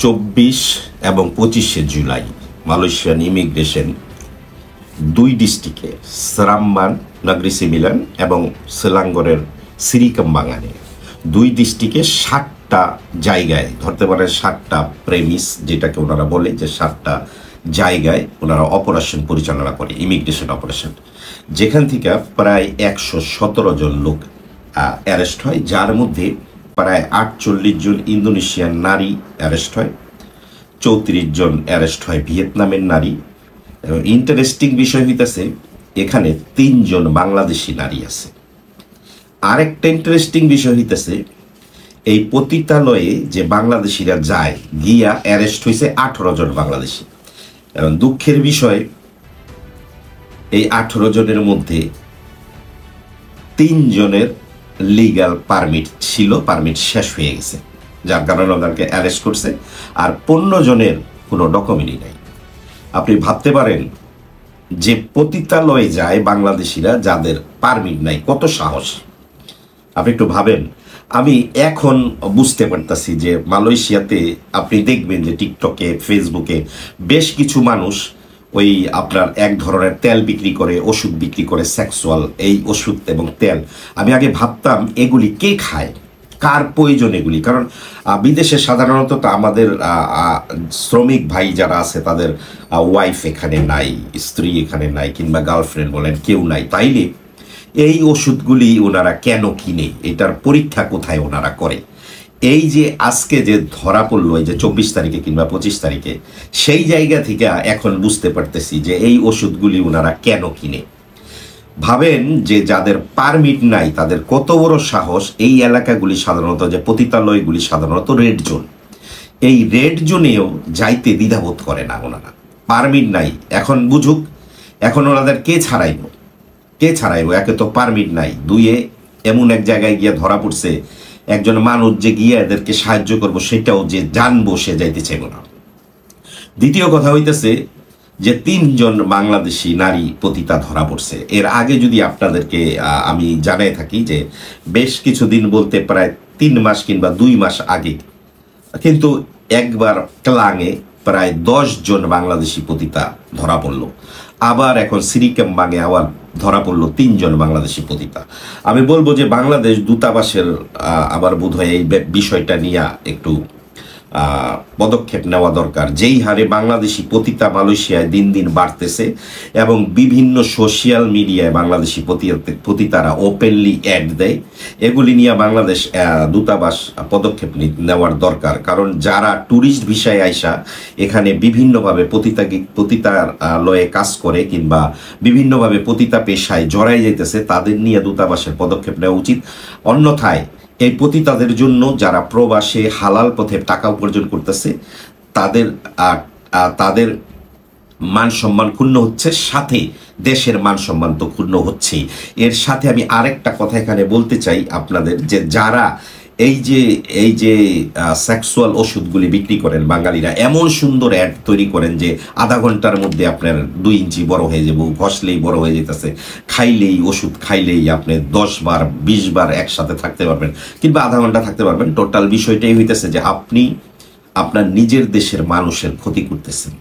24 এবং 25 July Malaysian immigration দুই ডিস্ট্রিক্টে সেরাম্বান, নাগরি সিমিলান এবং সেলাঙ্গরের সিরিকাম্বাঙানে দুই ডিস্ট্রিক্টে 7টা জায়গায় ধরতে পারে 7টা প্রেমিস, যেটাকে ওনারা বলে যে 7টা জায়গায় ওনারা অপারেশন পরিচালনা করে, ইমিগ্রেশন অপারেশন, যেখান থেকে প্রায় 117 জন লোক অ্যারেস্ট হয়, যার মধ্যে প্রায় 48 জন ইন্দোনেশিয়ান নারী অ্যারেস্ট হয়, 34 জন অ্যারেস্ট হয় ভিয়েতনামের নারী। ইন্টারেস্টিং বিষয় হইতেছে এখানে 3 জন বাংলাদেশি নারী আছে। আরেকটা ইন্টারেস্টিং বিষয় হইতেছে এই পতিতালয়ে যে বাংলাদেশিরা যায় গিয়া অ্যারেস্ট হয়েছে 18 জন বাংলাদেশি। এবং দুঃখের বিষয় এই 18 জনের মধ্যে 3 জনের লিগ্যাল পারমিট ছিল, পারমিট শেষ হয়ে গেছে, যার কারণে ওনাকে অ্যারেস্ট করছে। আর 15 জনের কোনো ডকুমেন্টই নাই। আপনি ভাবতে পারেন যে পতিতালয়ে যায় বাংলাদেশিরা যাদের পারমিট নাই, কত সাহস! আপনি একটু ভাবেন। আমি এখন বুঝতে পারতাছি যে মালয়েশিয়াতে আপনি দেখবেন যে টিকটকে, ফেসবুকে বেশ কিছু মানুষ ওই আপনার এক ধরনের তেল বিক্রি করে, ওষুধ বিক্রি করে, সেক্সুয়াল এই ওষুধ এবং তেল। আমি আগে ভাবতাম এগুলি কে খায়, কার প্রয়োজন এগুলি, কারণ বিদেশে সাধারণত আমাদের শ্রমিক ভাই যারা আছে তাদের ওয়াইফ এখানে নাই, স্ত্রী এখানে নাই, কিংবা গার্লফ্রেন্ড বলেন কেউ নাই। তাইলে এই ওষুধগুলি ওনারা কেন কিনে, এটার পরীক্ষা কোথায় ওনারা করে? এই যে আজকে যে ধরা পড়লো এই যে 24 তারিখে কিংবা 25 তারিখে, সেই জায়গা থেকে এখন বুঝতে পারতেছি যে এই ওষুধগুলি ওনারা কেন কিনে। ভাবেন যে যাদের পারমিট নাই তাদের কত বড় সাহস। এই এলাকাগুলি সাধারণত, যে পতিতালয়গুলি সাধারণত রেড জোন, এই রেড জোনেও যাইতে দ্বিধাবোধ করে না ওনারা। পারমিট নাই, এখন বুঝুক, এখন ওনাদের কে ছাড়াইব? একে তো পারমিট নাই, দুইয়ে এমন এক জায়গায় গিয়ে ধরা পড়ছে একজন মানুষ যে গিয়ে এদেরকে সাহায্য করবো সেটাও যে জানবো সে যাইতে চাইব না। দ্বিতীয় কথা হইতেছে যে 3 জন বাংলাদেশি নারী পতিতা ধরা পড়ছে। এর আগে যদি আপনাদেরকে আমি জানাই থাকি যে বেশ কিছুদিন বলতে প্রায় 3 মাস কিংবা 2 মাস আগে কিন্তু একবার ক্লাঙে প্রায় 10 জন বাংলাদেশি পতিতা ধরা পড়লো। আবার এখন সিরিকাম্বাঙে আবার ধরা পড়লো 3 জন বাংলাদেশি পতিতা। আমি বলবো যে বাংলাদেশ দূতাবাসের আবার বোধহয় এই বিষয়টা নিয়ে একটু পদক্ষেপ নেওয়া দরকার। যেই হারে বাংলাদেশি পতিতা মালয়েশিয়ায় দিন দিন বাড়তেছে এবং বিভিন্ন সোশ্যাল মিডিয়ায় বাংলাদেশি পতিতারা ওপেনলি অ্যাড দেয়, এগুলি নিয়ে বাংলাদেশ দূতাবাস পদক্ষেপ নেওয়ার দরকার। কারণ যারা ট্যুরিস্ট ভিসায় আইসা এখানে বিভিন্নভাবে পতিতালয়ে কাজ করে কিংবা বিভিন্নভাবে পতিতা পেশায় জড়াই যেতেছে, তাদের নিয়ে দূতাবাসের পদক্ষেপ নেওয়া উচিত। অন্যথায় এই পতিতাদের জন্য যারা প্রবাসে হালাল পথে টাকা উপার্জন করতেছে তাদের মান সম্মান ক্ষুণ্ণ হচ্ছে, সাথে দেশের মান সম্মান তো ক্ষুণ্ণ হচ্ছেই। এর সাথে আমি আরেকটা কথা এখানে বলতে চাই আপনাদের, যে যারা এই যে সেক্সুয়াল ওষুধগুলি বিক্রি করেন বাঙালিরা, এমন সুন্দর অ্যাড তৈরি করেন যে আধা ঘন্টার মধ্যে আপনার 2 ইঞ্চি বড় হয়ে যাবো, ঘষলেই বড় হয়ে যেতেছে, খাইলেই ওষুধ খাইলেই আপনি 10 বার 20 বার একসাথে থাকতে পারবেন কিংবা আধা ঘন্টা থাকতে পারবেন। টোটাল বিষয়টাই হইতেছে যে আপনি আপনার নিজের দেশের মানুষের ক্ষতি করতেছেন।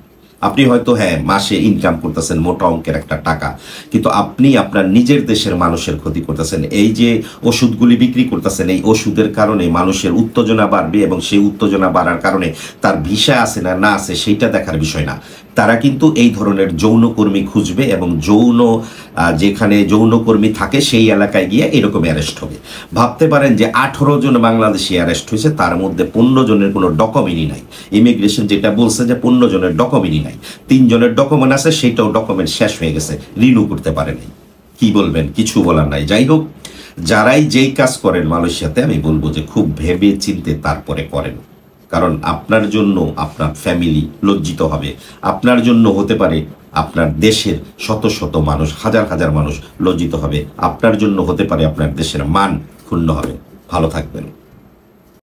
আপনি হয়তো মাসে ইনকাম করতেছেন মোটা অঙ্কের একটা টাকা, কিন্তু আপনি আপনার নিজের দেশের মানুষের ক্ষতি করতেছেন। এই যে ওষুধগুলি বিক্রি করতেছেন, এই ওষুধের কারণে মানুষের উত্তেজনা বাড়বে এবং সেই উত্তেজনা বাড়ার কারণে তার ভিসা আছে না না আছে সেইটা দেখার বিষয় না। তারা কিন্তু এই ধরনের যৌনকর্মী খুঁজবে এবং যেখানে যৌনকর্মী থাকে সেই এলাকায় গিয়ে এরকম অ্যারেস্ট হবে। ভাবতে পারেন যে 18 জন বাংলাদেশি অ্যারেস্ট হয়েছে, তার মধ্যে 15 জনের কোনো ডকুমেন্টই নাই। ইমিগ্রেশন যেটা বলছে যে 15 জনের ডকুমেন্টই নাই, 3 জনের ডকুমেন্ট আছে, সেইটাও ডকুমেন্ট শেষ হয়ে গেছে, রিনিউ করতে পারে নাই। কি বলবেন? কিছু বলার নাই। যাই হোক, যারাই যেই কাজ করেন মালয়েশিয়াতে, আমি বলবো যে খুব ভেবে চিন্তে তারপরে করেন। কারণ আপনার জন্য আপনার ফ্যামিলি লজ্জিত হবে, আপনার জন্য হতে পারে আপনার দেশের শত শত মানুষ, হাজার হাজার মানুষ লজ্জিত হবে, আপনার জন্য হতে পারে আপনার দেশের মান ক্ষুণ্ণ হবে। ভালো থাকবেন।